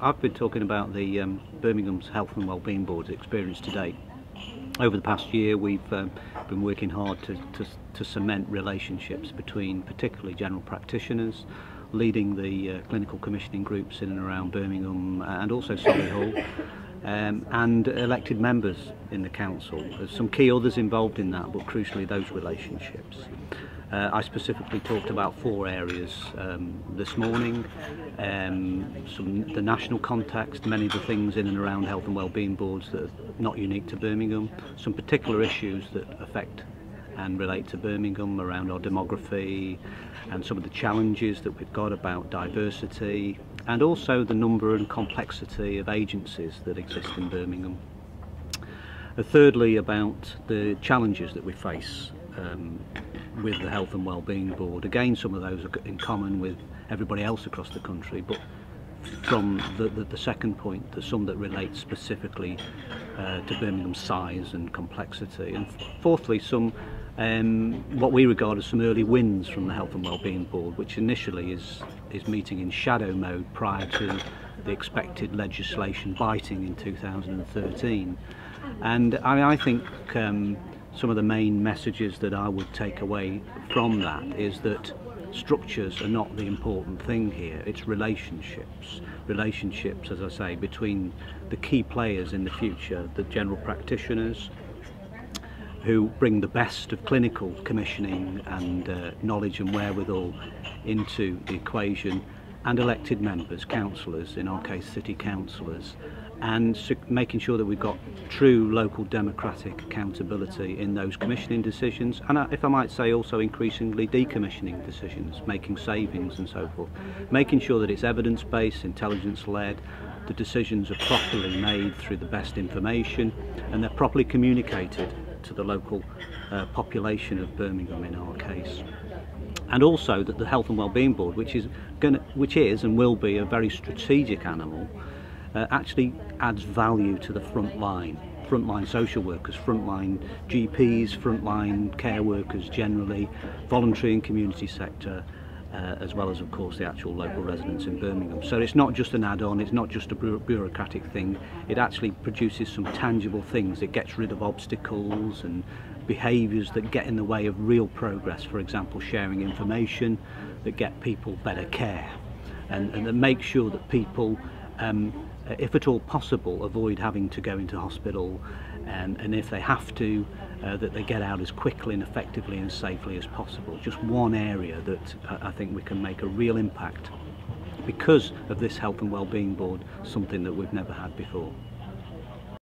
I've been talking about the Birmingham's Health and Wellbeing Board's experience to date. Over the past year, we've been working hard to cement relationships between particularly general practitioners, leading the clinical commissioning groups in and around Birmingham and also Solihull, and elected members in the council. There's some key others involved in that, but crucially those relationships. I specifically talked about 4 areas this morning. The national context, many of the things in and around health and wellbeing boards that are not unique to Birmingham, some particular issues that affect and relate to Birmingham around our demography and some of the challenges that we've got about diversity, and also the number and complexity of agencies that exist in Birmingham. Thirdly, about the challenges that we face with the Health and Wellbeing Board. Again, some of those are in common with everybody else across the country, but from the second point, there's some that relate specifically to Birmingham's size and complexity. And fourthly, some what we regard as some early wins from the Health and Wellbeing Board, which initially is meeting in shadow mode prior to the expected legislation biting in 2013. And I think some of the main messages that I would take away from that is that structures are not the important thing here. It's relationships. Relationships, as I say, between the key players in the future, the general practitioners, who bring the best of clinical commissioning and knowledge and wherewithal into the equation, and elected members, councillors, in our case city councillors, and making sure that we've got true local democratic accountability in those commissioning decisions, and if I might say also increasingly decommissioning decisions, making savings and so forth, making sure that it's evidence-based, intelligence-led, the decisions are properly made through the best information, and they're properly communicated to the local population of Birmingham in our case. And also that the Health and Wellbeing Board, which is and will be a very strategic animal, actually adds value to the frontline social workers, frontline GPs, frontline care workers generally, voluntary and community sector, as well as of course the actual local residents in Birmingham. So it's not just an add-on, it's not just a bureaucratic thing, it actually produces some tangible things. It gets rid of obstacles and behaviours that get in the way of real progress, for example sharing information that get people better care, and that make sure that people, if at all possible, avoid having to go into hospital, and if they have to, that they get out as quickly and effectively and safely as possible. Just one area that I think we can make a real impact because of this Health and Wellbeing Board, something that we've never had before.